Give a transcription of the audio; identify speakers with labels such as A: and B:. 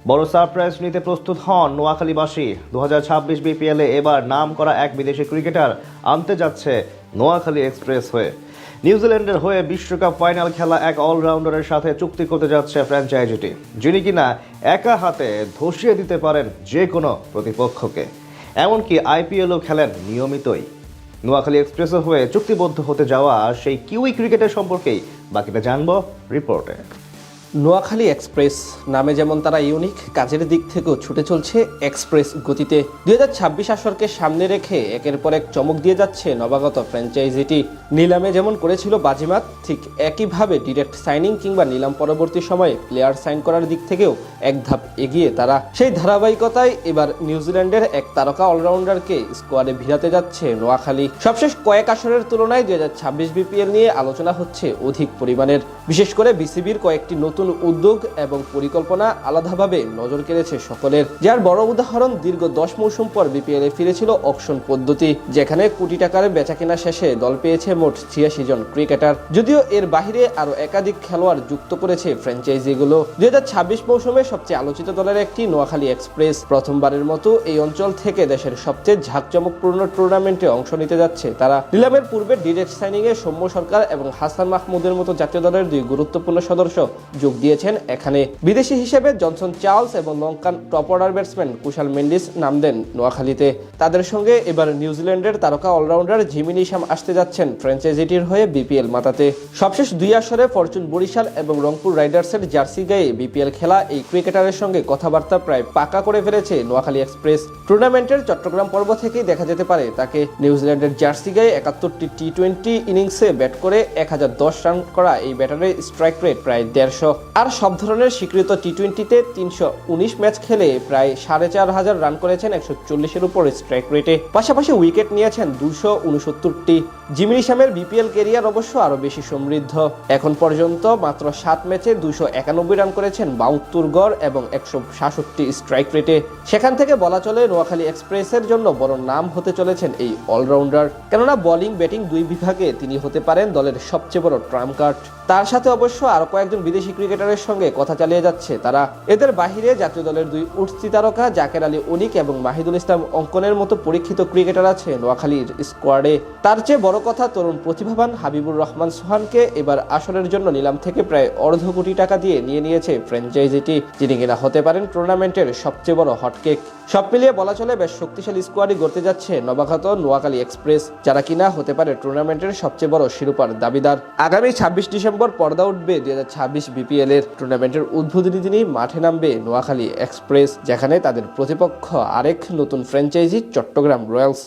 A: বড় সারপ্রাইজ নিতে প্রস্তুত হন নোয়াখালীবাসী। 2026 বিপিএলে এবার নাম করা এক বিদেশি ক্রিকেটার আনতে যাচ্ছে নোয়াখালী এক্সপ্রেস হয়ে। নিউজিল্যান্ডের হয়ে বিশ্বকাপ ফাইনাল খেলা এক অলরাউন্ডারের সাথে চুক্তি করতে যাচ্ছে ফ্র্যাঞ্চাইজিটি, যিনি কিনা একা হাতে ধসিয়ে দিতে পারেন যে কোনো প্রতিপক্ষকে। এমনকি আইপিএলও খেলেন নিয়মিতই। নোয়াখালী এক্সপ্রেসের হয়ে চুক্তিবদ্ধ হতে যাওয়া সেই কিউই ক্রিকেটার সম্পর্কেই বাকিটা জানবো রিপোর্টে।
B: নোয়াখালী এক্সপ্রেস নামে যেমন তারা ইউনিক, কাজের দিক থেকেও ছুটে চলছে এক্সপ্রেস গতিতে। 2026 আসরকে সামনে রেখে একের পর এক চমক দিয়ে যাচ্ছে নবাগত ফ্র্যাঞ্চাইজিটি। নিলামে যেমন করেছিল বাজিমাত, ঠিক একইভাবে ডিরেক্ট সাইনিং কিংবা নিলাম পরবর্তী সময়ে প্লেয়ার সাইন করার দিক থেকেও এক ধাপ এগিয়ে তারা। সেই ধারাবাহিকতায় এবার নিউজিল্যান্ডের এক তারকা অলরাউন্ডারকে স্কোয়াডে ভিড়াতে যাচ্ছে নোয়াখালী। সবশেষ কয়েক আসরের তুলনায় 2026 বিপিএল নিয়ে আলোচনা হচ্ছে অধিক পরিমাণের। বিশেষ করে বিসিবির কয়েকটি নতুন উদ্যোগ এবং পরিকল্পনা আলাদাভাবে নজর কেড়েছে সকলের। যার বড় উদাহরণ দীর্ঘ 10 মৌসুম পর বিপিএল এ ফিরেছিল অকশন পদ্ধতি, যেখানে কোটি টাকার বেচাকেনা শেষে দল পেয়েছে মোট 86 জন ক্রিকেটার। যদিও এর বাহিরে আরো একাধিক খেলোয়াড় যুক্ত করেছে ফ্র্যাঞ্চাইজিগুলো। 2026 মৌসুমে সবচেয়ে আলোচিত দলের একটি নোয়াখালী এক্সপ্রেস প্রথমবারের মতো এই অঞ্চল থেকে দেশের সবচেয়ে ঝাঁকজমকপূর্ণ টুর্নামেন্টে অংশ নিতে যাচ্ছে তারা। নিলামের পূর্বে ডিরেক্ট সাইনিং এ সৌম্য সরকার এবং হাসান মাহমুদের মতো জাতীয় দলের দুই গুরুত্বপূর্ণ সদস্য যোগ দিয়েছেন এখানে। বিদেশি হিসেবে জনসন চার্লস এবং Lankan top order batsman Kushal Mendis নাম দেন নোয়াখালীতে। তাদের সঙ্গে এবার নিউজিল্যান্ডের তারকা অলরাউন্ডার জিমি নিশাম আসতে যাচ্ছেন ফ্র্যাঞ্চাইজিটির হয়ে বিপিএল মাতাতে। সবশেষ 2 আসরে ফরচুন বরিশাল এবং রংপুর রাইডার্সের জার্সি গায়ে বিপিএল খেলা এই ক্রিকেটারের সঙ্গে কথাবার্তা প্রায় পাকা করে ফেলেছে নোয়াখালী এক্সপ্রেস। টুর্নামেন্টের চট্টগ্রাম পর্ব থেকেই দেখা যেতে পারে তাকে। নিউজিল্যান্ডের জার্সি গায়ে 71টি টি20 ইনিংসে ব্যাট করে 1010 রান করা এই ব্যাটারের স্ট্রাইক রেট প্রায় 150। আর সব ধরনের স্বীকৃত টি20তে 319 ম্যাচ খেলে প্রায় 4500 রান করেছেন 140-এর উপর স্ট্রাইক রেটে। পাশাপাশি উইকেট নিয়েছেন 269টি। জিমি নিশামের বিপিএল ক্যারিয়ার অবশ্য আরো বেশি সমৃদ্ধ। এখন পর্যন্ত মাত্র 7 ম্যাচে 291 রান করেছেন 72 গড় এবং 166 স্ট্রাইক রেটে। সেখান থেকে বলা চলে নোয়াখালী এক্সপ্রেসের জন্য বড় নাম হতে চলেছেন এই অলরাউন্ডার। কেননা বোলিং ব্যাটিং দুই বিভাগে তিনি হতে পারেন দলের সবচেয়ে বড় ট্রাম্প কার্ড। তার সাথে অবশ্য আরো কয়েকজন বিদেশি ক্রিকেটারের সঙ্গে কথা চালিয়ে যাচ্ছে তারা। এদের বাহিরে জাতীয় দলের দুই উঠতি তারকা জাকের আলী অনিক এবং মাহিদুল ইসলাম অঙ্কনের মতো পরীক্ষিত ক্রিকেটার আছে নোয়াখালীর স্কোয়াডে। তার চেয়ে বড় কথা, তরুণ প্রতিভাবান হাবিবুর রহমান সোহানকে এবার আসরের জন্য নিলাম থেকে প্রায় অর্ধ কোটি টাকা দিয়ে নিয়েছে ফ্র্যাঞ্চাইজিটি, যিনি কিনা হতে পারেন টুর্নামেন্টের সবচেয়ে বড় হটকেক। সব মিলিয়ে বলা চলে বেশ শক্তিশালী স্কোয়াডই গড়তে যাচ্ছে নবাগত নোয়াখালী এক্সপ্রেস, যারা কিনা হতে পারে টুর্নামেন্টের সবচেয়ে বড় শিরোপার দাবিদার। আগামী 26 ডিসেম্বর পর্দা উঠবে 2026 বিপিএল এর। টুর্নামেন্টের উদ্বোধনী দিনই মাঠে নামবে নোয়াখালী এক্সপ্রেস, যেখানে তাদের প্রতিপক্ষ আরেক নতুন ফ্র্যাঞ্চাইজি চট্টগ্রাম রয়্যালস।